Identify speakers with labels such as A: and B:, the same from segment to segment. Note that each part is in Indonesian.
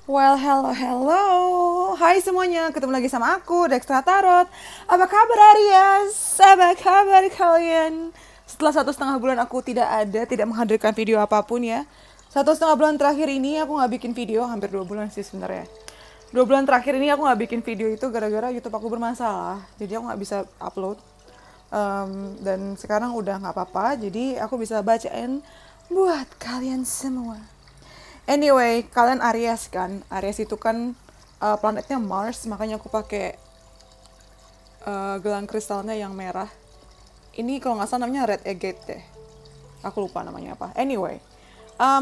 A: Well, hello, hello. Hai semuanya, ketemu lagi sama aku, Dextra Tarot. Apa kabar Aries? Apa kabar kalian? Setelah 1,5 bulan aku tidak menghadirkan video apapun ya. 1,5 bulan terakhir ini aku nggak bikin video, hampir 2 bulan sih sebenarnya. 2 bulan terakhir ini aku nggak bikin video itu gara-gara YouTube aku bermasalah. Jadi aku nggak bisa upload. Dan sekarang udah nggak apa-apa, jadi aku bisa bacain buat kalian semua. Anyway, kalian Aries kan? Aries itu kan planetnya Mars, makanya aku pakai gelang kristalnya yang merah. Ini kalau nggak salah namanya red agate deh. Aku lupa namanya apa. Anyway,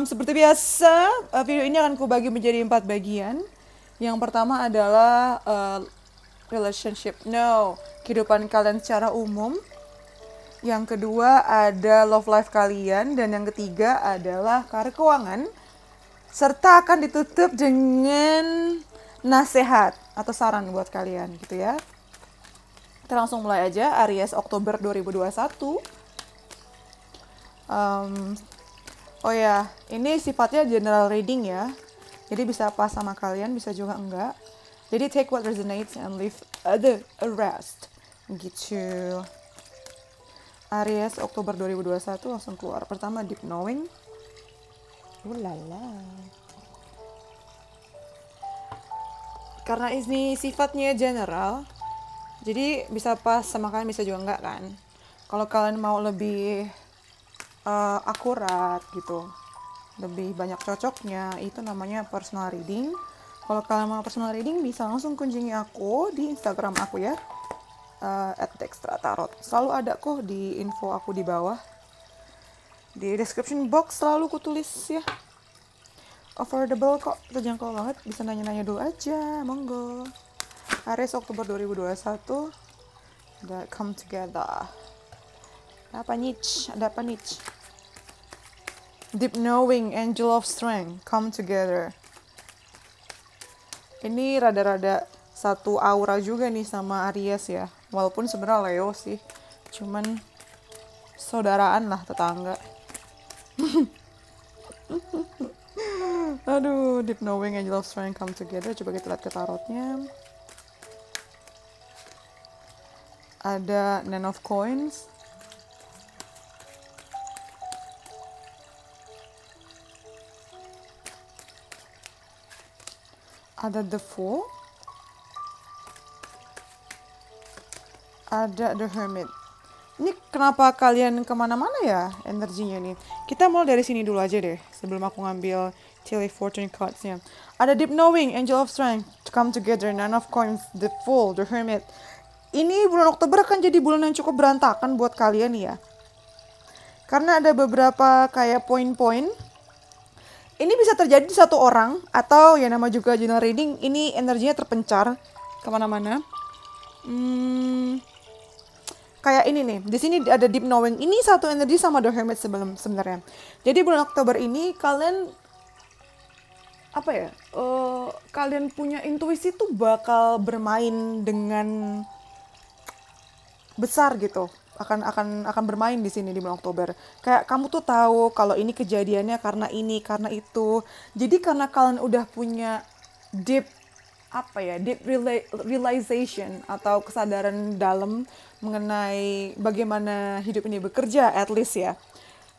A: seperti biasa, video ini akan kubagi menjadi 4 bagian. Yang pertama adalah relationship, no, kehidupan kalian secara umum. Yang kedua ada love life kalian, dan yang ketiga adalah karir keuangan. Serta akan ditutup dengan nasihat atau saran buat kalian gitu ya. Kita langsung mulai aja, Aries Oktober 2021. Oh ya, ini sifatnya general reading ya. Jadi bisa pas sama kalian, bisa juga enggak. Jadi take what resonates and leave the rest. Gitu. Aries Oktober 2021 langsung keluar. Pertama Deep Knowing. Ulala. Karena ini sifatnya general, jadi bisa pas sama kalian, bisa juga enggak kan. Kalau kalian mau lebih akurat gitu, lebih banyak cocoknya, itu namanya personal reading. Kalau kalian mau personal reading bisa langsung kunjungi aku di Instagram aku ya, @dextratarot. Selalu ada kok di info aku di bawah. Di description box selalu kutulis ya. Affordable kok, terjangkau banget, bisa nanya-nanya dulu aja, monggo. Aries Oktober 2021, udah come together. Apa niche? Ada apa niche? Deep Knowing, Angel of Strength, come together. Ini rada-rada satu aura juga nih sama Aries ya, walaupun sebenarnya Leo sih, cuman saudaraan lah, tetangga. Aduh, Deep Knowing, Angel of Strength come together. Coba kita lihat ke tarotnya. Ada Nine of Coins. Ada The Fool. Ada The Hermit. Ini kenapa kalian kemana-mana ya energinya nih? Kita mulai dari sini dulu aja deh, sebelum aku ngambil Tilly Fortune cards-nya. Ada Deep Knowing, Angel of Strength, to come together, Nine of Coins, The Fool, The Hermit. Ini bulan Oktober akan jadi bulan yang cukup berantakan buat kalian ya. Karena ada beberapa kayak poin-poin. Ini bisa terjadi di satu orang, atau ya nama juga general reading, ini energinya terpencar kemana-mana. Kayak ini nih, di sini ada Deep Knowing. Ini satu energi sama The Hermit sebenarnya. Jadi bulan Oktober ini kalian apa ya? Kalian punya intuisi tuh bakal bermain dengan besar gitu. Akan bermain di sini di bulan Oktober. Kayak kamu tuh tahu kalau ini kejadiannya karena ini, karena itu. Jadi karena kalian udah punya deep realization atau kesadaran dalam mengenai bagaimana hidup ini bekerja, at least ya.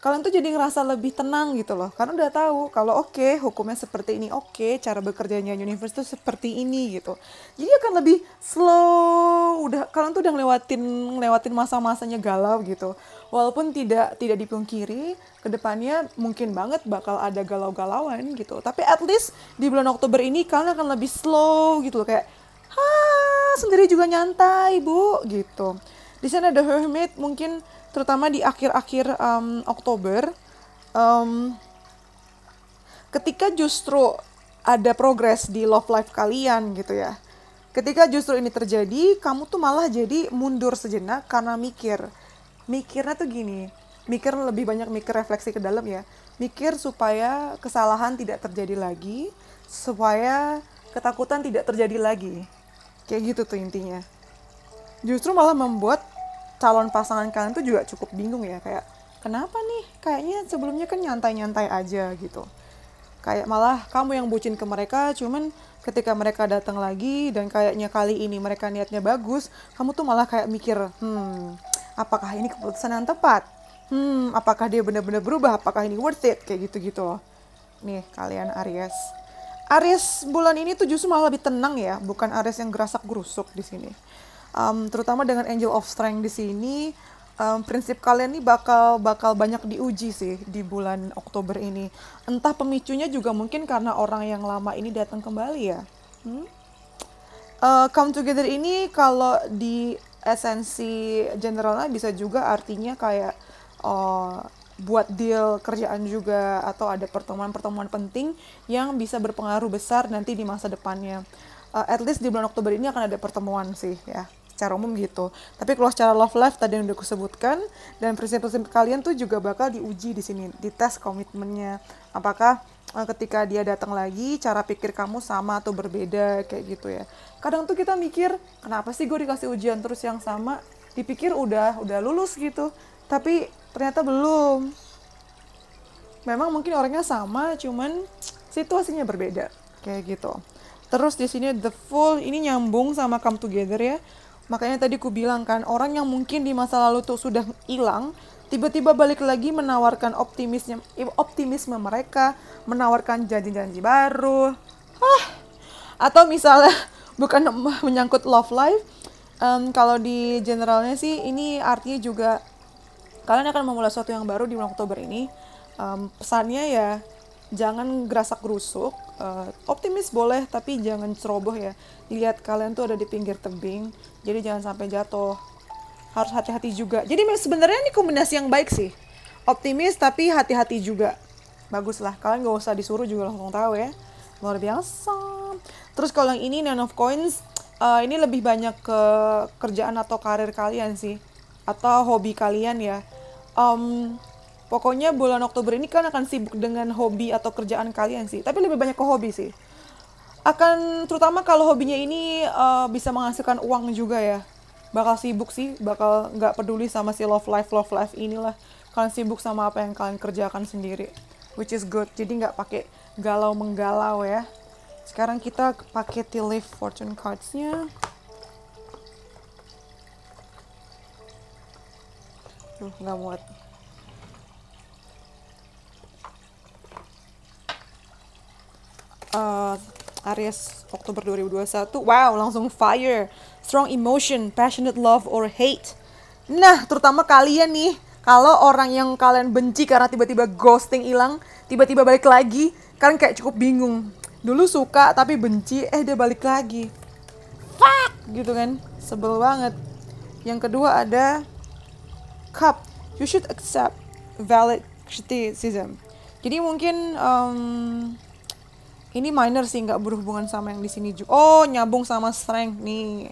A: Kalian tuh jadi ngerasa lebih tenang gitu loh, karena udah tahu kalau oke, hukumnya seperti ini, oke, cara bekerjanya universe tuh seperti ini gitu. Jadi akan lebih slow, kalian tuh udah ngelewatin masa-masanya galau gitu. Walaupun tidak dipungkiri, kedepannya mungkin banget bakal ada galau-galauan gitu. Tapi at least di bulan Oktober ini kalian akan lebih slow gitu loh, kayak sendiri juga nyantai bu gitu. Di sana ada Hermit, mungkin terutama di akhir-akhir Oktober, ketika justru ada progres di love life kalian gitu ya. Ketika justru ini terjadi, kamu tuh malah jadi mundur sejenak karena mikirnya tuh gini, lebih banyak mikir refleksi ke dalam ya, mikir supaya kesalahan tidak terjadi lagi, supaya ketakutan tidak terjadi lagi, kayak gitu tuh intinya. Justru malah membuat calon pasangan kalian tuh juga cukup bingung ya, kayak kenapa nih, kayaknya sebelumnya kan nyantai-nyantai aja gitu. Kayak malah kamu yang bucin ke mereka, cuman ketika mereka datang lagi dan kayaknya kali ini mereka niatnya bagus, kamu tuh malah kayak mikir, apakah ini keputusan yang tepat? Apakah dia benar-benar berubah? Apakah ini worth it? Kayak gitu-gitu loh. Nih kalian Aries. Aries bulan ini tuh justru malah lebih tenang ya, bukan Aries yang gerasak-gerusuk di sini. Terutama dengan Angel of Strength di sini, prinsip kalian nih bakal banyak diuji sih di bulan Oktober ini. Entah pemicunya juga mungkin karena orang yang lama ini datang kembali ya. Come together ini kalau di esensi generalnya bisa juga artinya kayak buat deal kerjaan juga, atau ada pertemuan-pertemuan penting yang bisa berpengaruh besar nanti di masa depannya. At least di bulan Oktober ini akan ada pertemuan sih ya, secara umum gitu. Tapi kalau secara love life tadi yang udah aku sebutkan, dan prinsip-prinsip kalian tuh juga bakal diuji di sini, dites komitmennya. Apakah ketika dia datang lagi, cara pikir kamu sama atau berbeda kayak gitu ya. Kadang tuh kita mikir, kenapa sih gue dikasih ujian terus yang sama? Dipikir udah lulus gitu, tapi ternyata belum. Memang mungkin orangnya sama, cuman situasinya berbeda kayak gitu. Terus di sini the Fool ini nyambung sama come together ya. Makanya tadi ku bilang kan, orang yang mungkin di masa lalu tuh sudah hilang, tiba-tiba balik lagi menawarkan optimisme mereka, menawarkan janji-janji baru. Atau misalnya bukan menyangkut love life, kalau di generalnya sih ini artinya juga kalian akan memulai sesuatu yang baru di bulan Oktober ini. Pesannya ya, jangan gerasak-gerusuk, optimis boleh tapi jangan ceroboh ya. Dilihat kalian tuh ada di pinggir tebing, jadi jangan sampai jatuh. Harus hati-hati juga. Jadi sebenarnya ini kombinasi yang baik sih. Optimis tapi hati-hati juga. Bagus lah, kalian gak usah disuruh juga langsung tahu ya. Luar biasa. Terus kalau yang ini Nine of Coins, ini lebih banyak ke kerjaan atau karir kalian sih, atau hobi kalian ya. Pokoknya bulan Oktober ini kan akan sibuk dengan hobi atau kerjaan kalian sih, tapi lebih banyak ke hobi sih. Akan terutama kalau hobinya ini bisa menghasilkan uang juga ya. Bakal sibuk sih, bakal nggak peduli sama si love life inilah. Kalian sibuk sama apa yang kalian kerjakan sendiri, which is good. Jadi nggak pakai galau menggalau ya. Sekarang kita pakai tea leaf fortune cards-nya. Nggak muat. Aries Oktober 2021. Wow, langsung fire. Strong emotion, passionate love or hate. Nah, terutama kalian nih, kalau orang yang kalian benci karena tiba-tiba ghosting hilang, tiba-tiba balik lagi, kalian kayak cukup bingung. Dulu suka tapi benci, dia balik lagi. Fuck, gitu kan. Sebel banget. Yang kedua ada Cup. You should accept valid criticism. Jadi mungkin ini minor sih, nggak berhubungan sama yang di sini juga. Oh, nyambung sama strength nih.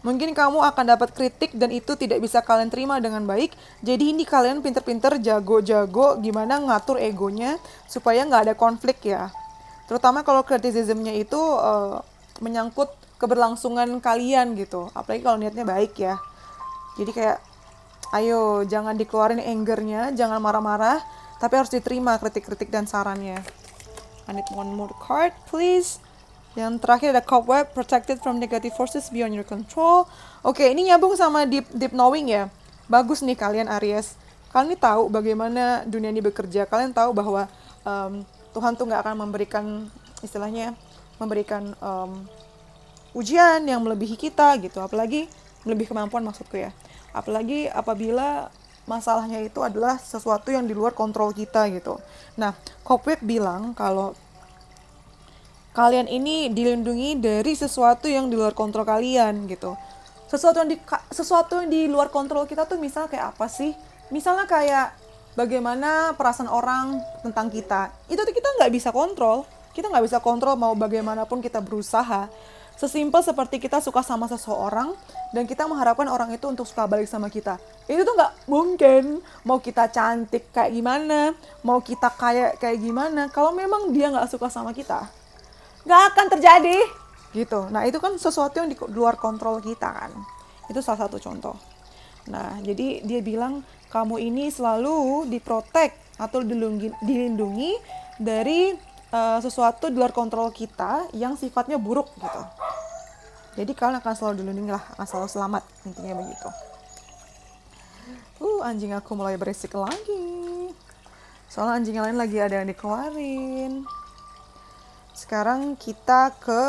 A: Mungkin kamu akan dapat kritik dan itu tidak bisa kalian terima dengan baik. Jadi ini kalian pinter-pinter, jago-jago gimana ngatur egonya supaya nggak ada konflik ya. Terutama kalau kritisismnya itu menyangkut keberlangsungan kalian gitu. Apalagi kalau niatnya baik ya. Jadi kayak, ayo jangan dikeluarin angernya, jangan marah-marah, tapi harus diterima kritik-kritik dan sarannya. I need one more card, please. Yang terakhir ada Cobweb, protected from negative forces beyond your control. Oke, ini nyambung sama deep knowing ya. Bagus nih kalian Aries. Kalian ini tahu bagaimana dunia ini bekerja. Kalian tahu bahwa Tuhan tuh nggak akan memberikan, istilahnya, memberikan ujian yang melebihi kita gitu. Apalagi melebihi kemampuan maksudku ya. Apalagi apabila masalahnya itu adalah sesuatu yang di luar kontrol kita gitu. Nah, Cobweb bilang kalau kalian ini dilindungi dari sesuatu yang di luar kontrol kalian gitu. Sesuatu yang di luar kontrol kita tuh misal kayak apa sih? Misalnya kayak bagaimana perasaan orang tentang kita. Itu tuh kita nggak bisa kontrol. Kita nggak bisa kontrol mau bagaimanapun kita berusaha. Sesimpel seperti kita suka sama seseorang dan kita mengharapkan orang itu untuk suka balik sama kita. Itu tuh nggak mungkin. Mau kita cantik kayak gimana, mau kita kayak gimana, kalau memang dia nggak suka sama kita, nggak akan terjadi gitu. Nah itu kan sesuatu yang di luar kontrol kita kan. Itu salah satu contoh. Nah jadi dia bilang kamu ini selalu diprotek atau dilindungi dari sesuatu di luar kontrol kita yang sifatnya buruk gitu. Jadi kalian akan selalu dilindungi lah, akan selalu selamat, intinya begitu. Anjing aku mulai berisik lagi. Soalnya anjing yang lain lagi ada yang dikeluarin. Sekarang kita ke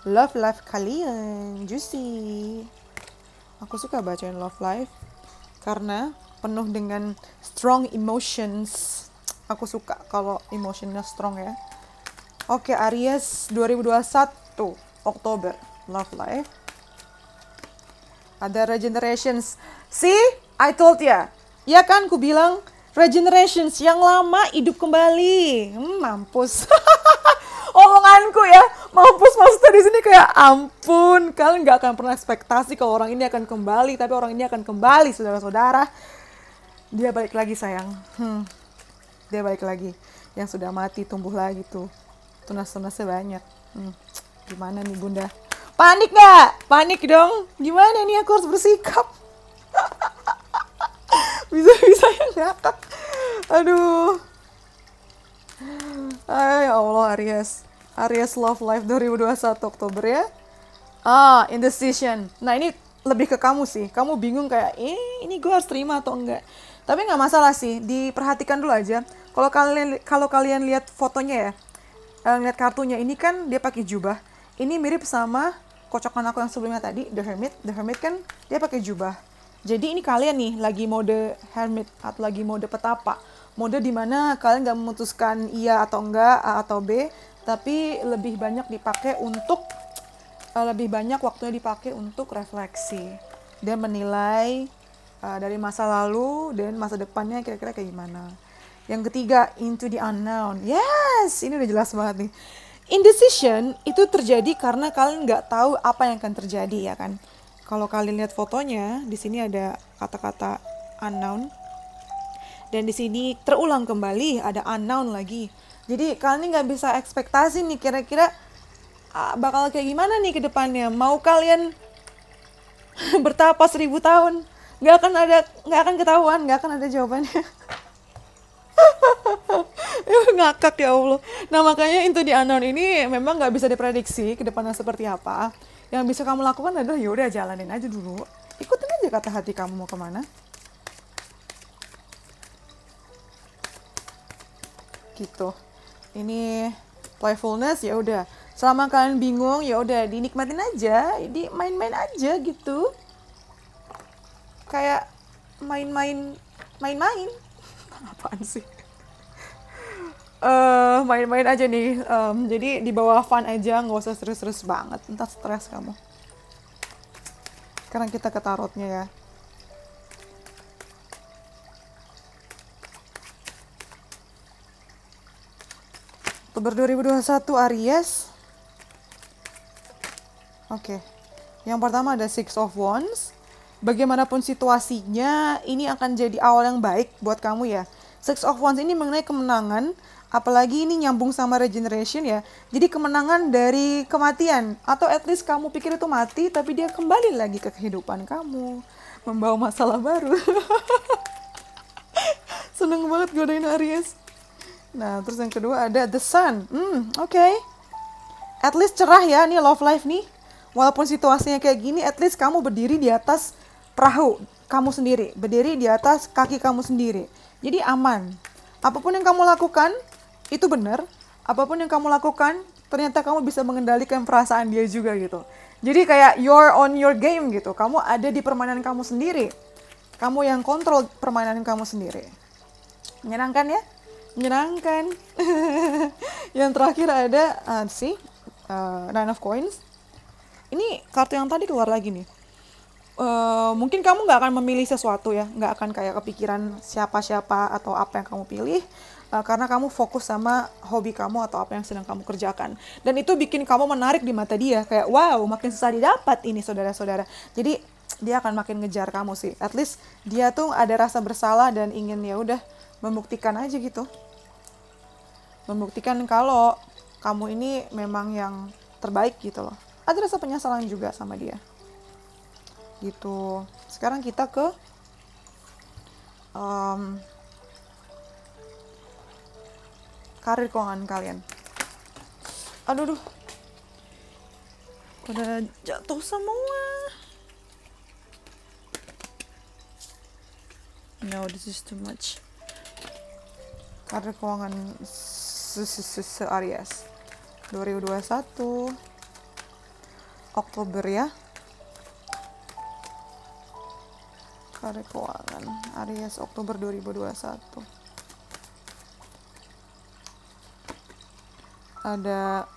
A: love life kalian, juicy. Aku suka bacain love life karena penuh dengan strong emotions. Aku suka kalau emotionnya strong ya. Oke, Aries 2021 Oktober love life. Ada regenerations. See, I told ya. Ya kan, ku bilang regenerations, yang lama hidup kembali. Mampus. Omonganku ya, mampus maksudnya di sini kayak ampun. Kalian nggak akan pernah ekspektasi kalau orang ini akan kembali, tapi orang ini akan kembali, saudara-saudara. Dia balik lagi sayang. Dia balik lagi. Yang sudah mati tumbuh lagi tuh. Tunas-tunasnya banyak. Gimana nih bunda? Panik nggak? Panik dong. Gimana nih aku harus bersikap? Bisa-bisa yang ngakak. Aduh. Ya Allah, Aries love life 2021 Oktober ya. Indecision. Nah ini lebih ke kamu sih. Kamu bingung kayak, ini gue harus terima atau enggak. Tapi nggak masalah sih. Diperhatikan dulu aja. Kalau kalian lihat fotonya ya, lihat kartunya, ini kan dia pakai jubah. Ini mirip sama kocokan aku yang sebelumnya tadi, The Hermit. The Hermit kan dia pakai jubah. Jadi ini kalian nih lagi mode Hermit atau lagi mode petapa. Mode dimana kalian nggak memutuskan iya atau enggak, A atau B, tapi lebih banyak waktunya dipakai untuk refleksi dan menilai dari masa lalu dan masa depannya kira-kira kayak gimana. Yang ketiga, into the unknown. Yes, ini udah jelas banget nih. Indecision itu terjadi karena kalian nggak tahu apa yang akan terjadi ya kan. Kalau kalian lihat fotonya, di sini ada kata-kata unknown. Dan di sini terulang kembali ada unknown lagi. Jadi kalian nggak bisa ekspektasi nih kira-kira bakal kayak gimana nih ke depannya. Mau kalian bertapa 1000 tahun, nggak akan ketahuan, nggak akan ada jawabannya. Ngakak ya Allah. Nah makanya into the unknown ini memang nggak bisa diprediksi ke depannya seperti apa. Yang bisa kamu lakukan adalah yaudah jalanin aja dulu. Ikutin aja kata hati kamu mau kemana. Gitu. Ini playfulness ya udah. Selama kalian bingung ya udah dinikmatin aja, main-main aja gitu. Kayak main-main. Apaan sih? Main-main aja nih. Jadi di bawah fun aja, nggak usah serius-serius banget. Entar stres kamu. Sekarang kita ke tarotnya ya. Oktober 2021 Aries. Oke. Yang pertama ada Six of Wands. Bagaimanapun situasinya, ini akan jadi awal yang baik buat kamu ya. Six of Wands ini mengenai kemenangan, apalagi ini nyambung sama regeneration ya. Jadi kemenangan dari kematian, atau at least kamu pikir itu mati, tapi dia kembali lagi ke kehidupan kamu, membawa masalah baru. Seneng banget godain Aries. Nah, terus yang kedua ada The Sun. Oke. At least cerah ya, nih love life nih. Walaupun situasinya kayak gini, at least kamu berdiri di atas perahu kamu sendiri, berdiri di atas kaki kamu sendiri. Jadi aman. Apapun yang kamu lakukan, itu benar. Apapun yang kamu lakukan, ternyata kamu bisa mengendalikan perasaan dia juga gitu. Jadi kayak you're on your game gitu. Kamu ada di permainan kamu sendiri. Kamu yang kontrol permainan kamu sendiri. Menyenangkan ya? Menyenangkan. Yang terakhir ada, Nine of Coins. Ini kartu yang tadi keluar lagi nih. Mungkin kamu nggak akan memilih sesuatu ya, nggak akan kayak kepikiran siapa-siapa atau apa yang kamu pilih, karena kamu fokus sama hobi kamu atau apa yang sedang kamu kerjakan. Dan itu bikin kamu menarik di mata dia, kayak wow, makin susah didapat ini saudara-saudara. Jadi dia akan makin ngejar kamu sih. At least dia tuh ada rasa bersalah dan ingin ya udah membuktikan aja gitu. Membuktikan kalau kamu ini memang yang terbaik gitu loh. Ada rasa penyesalan juga sama dia. Gitu. Sekarang kita ke karir keuangan kalian. Aduh, udah jatuh semua. No, this is too much. Karir keuangan Aries 2021 Oktober ya. Karir keuangan Aries Oktober 2021. Ada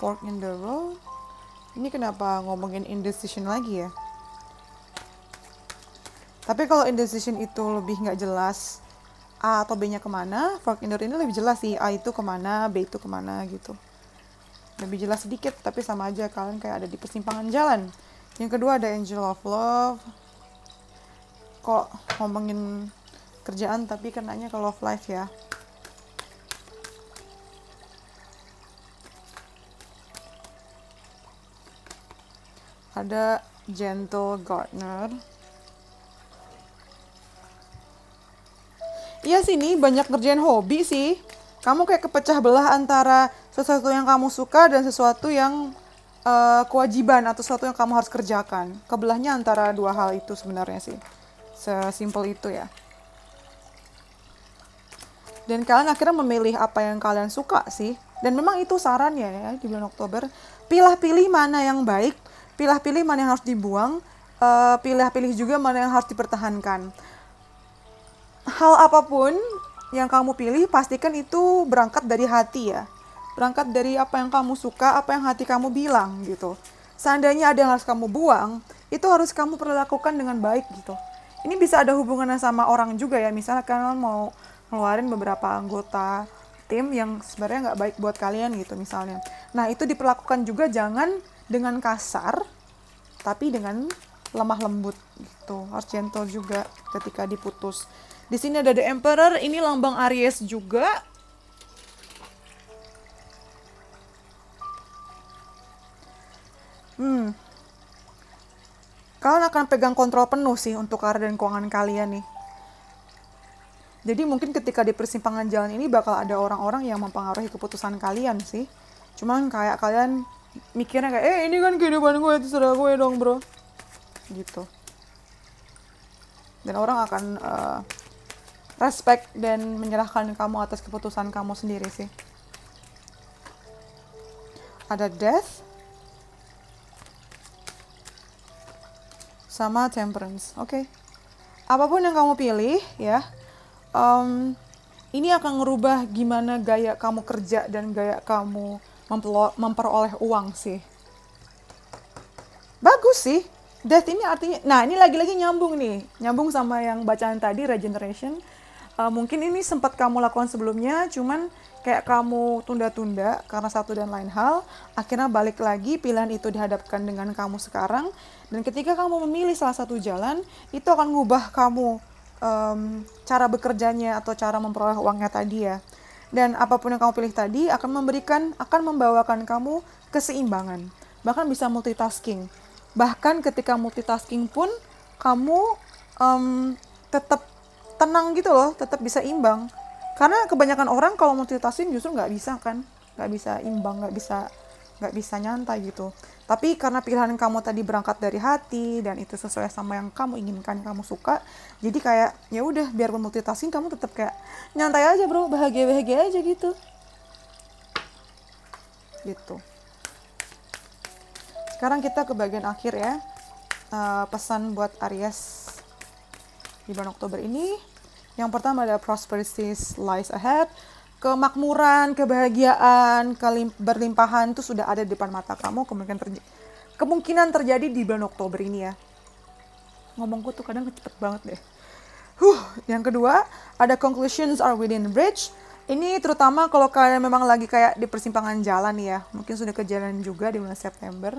A: fork in the road. Ini kenapa ngomongin indecision lagi ya? Tapi kalau indecision itu lebih nggak jelas A atau B-nya kemana, fork in the road ini lebih jelas sih, A itu kemana, B itu kemana gitu. Lebih jelas sedikit, tapi sama aja kalian kayak ada di persimpangan jalan. Yang kedua ada Angel of Love. Kok ngomongin kerjaan tapi kenanya ke love life ya. Ada Gentle Gardener. Iya sih, ini banyak ngerjain hobi sih. Kamu kayak kepecah belah antara sesuatu yang kamu suka dan sesuatu yang kewajiban atau sesuatu yang kamu harus kerjakan. Kebelahnya antara dua hal itu sebenarnya sih. Sesimpel itu ya. Dan kalian akhirnya memilih apa yang kalian suka sih. Dan memang itu sarannya ya di bulan Oktober. Pilih-pilih mana yang baik, pilih-pilih mana yang harus dibuang, pilih-pilih juga mana yang harus dipertahankan. Hal apapun yang kamu pilih, pastikan itu berangkat dari hati ya. Berangkat dari apa yang kamu suka, apa yang hati kamu bilang gitu. Seandainya ada yang harus kamu buang, itu harus kamu perlakukan dengan baik gitu. Ini bisa ada hubungannya sama orang juga ya. Misalnya kalian mau ngeluarin beberapa anggota tim yang sebenarnya nggak baik buat kalian gitu misalnya. Nah itu diperlakukan juga jangan dengan kasar, tapi dengan lemah lembut gitu. Harus gentle juga ketika diputus. Di sini ada The Emperor, ini lambang Aries juga. Kalian akan pegang kontrol penuh sih untuk karir dan keuangan kalian nih. Jadi mungkin ketika di persimpangan jalan ini bakal ada orang-orang yang mempengaruhi keputusan kalian sih. Cuman kayak kalian mikirnya kayak, ini kan kehidupan gue, itu saudara gue dong bro. Gitu. Dan orang akan respect dan menyerahkan kamu atas keputusan kamu sendiri sih. Ada Death sama Temperance. Oke. Apapun yang kamu pilih ya, ini akan ngerubah gimana gaya kamu kerja dan gaya kamu memperoleh uang sih. Bagus sih. Death ini artinya, nah ini lagi-lagi nyambung nih. Nyambung sama yang bacaan tadi, Regeneration. Mungkin ini sempat kamu lakukan sebelumnya, cuman kayak kamu tunda-tunda karena satu dan lain hal. Akhirnya balik lagi, pilihan itu dihadapkan dengan kamu sekarang. Dan ketika kamu memilih salah satu jalan, itu akan ngubah kamu cara bekerjanya atau cara memperoleh uangnya tadi ya. Dan apapun yang kamu pilih tadi akan membawakan kamu keseimbangan. Bahkan bisa multitasking. Bahkan ketika multitasking pun kamu tetap tenang gitu loh, tetap bisa imbang. Karena kebanyakan orang kalau multitasking justru nggak bisa kan, nggak bisa imbang, nggak bisa nyantai gitu. Tapi karena pilihan kamu tadi berangkat dari hati dan itu sesuai sama yang kamu inginkan, kamu suka, jadi kayak ya udah biar multitasking kamu tetap kayak nyantai aja bro, bahagia aja gitu. Gitu. Sekarang kita ke bagian akhir ya. Pesan buat Aries di bulan Oktober ini. Yang pertama ada prosperity lies ahead. Kemakmuran, kebahagiaan, berlimpahan itu sudah ada di depan mata kamu. Kemungkinan terjadi di bulan Oktober ini ya. Ngomongku tuh kadang cepet banget deh. Yang kedua, ada conclusions are within reach. Ini terutama kalau kalian memang lagi kayak di persimpangan jalan ya. Mungkin sudah ke jalan juga di bulan September.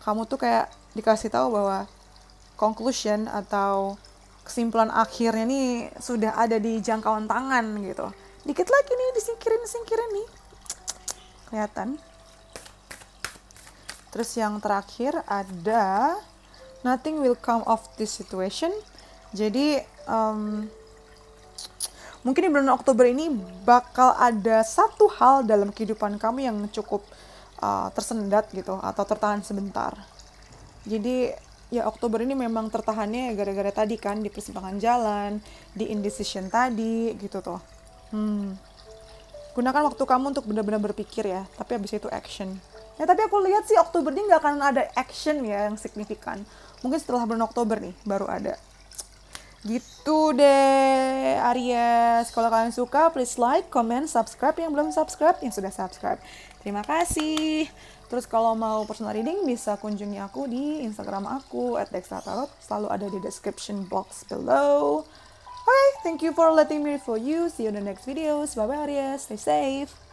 A: Kamu tuh kayak dikasih tahu bahwa conclusion atau kesimpulan akhirnya nih sudah ada di jangkauan tangan gitu. Dikit lagi nih disingkirin nih. Kelihatan. Terus yang terakhir ada nothing will come of this situation. Jadi mungkin di bulan Oktober ini bakal ada satu hal dalam kehidupan kamu yang cukup tersendat gitu atau tertahan sebentar. Jadi ya Oktober ini memang tertahannya gara-gara tadi kan di persimpangan jalan, di indecision tadi gitu tuh. Gunakan waktu kamu untuk benar-benar berpikir ya, tapi habis itu action. Ya tapi aku lihat sih Oktober ini nggak akan ada action ya yang signifikan. Mungkin setelah bulan Oktober nih baru ada. Gitu deh Aries. Kalau kalian suka please like, comment, subscribe. Yang belum subscribe, yang sudah subscribe, terima kasih. Terus kalau mau personal reading bisa kunjungi aku di Instagram aku @dextratarot. Selalu ada di description box below. Okay, thank you for letting me read for you. See you in the next videos. Bye bye Aries, stay safe.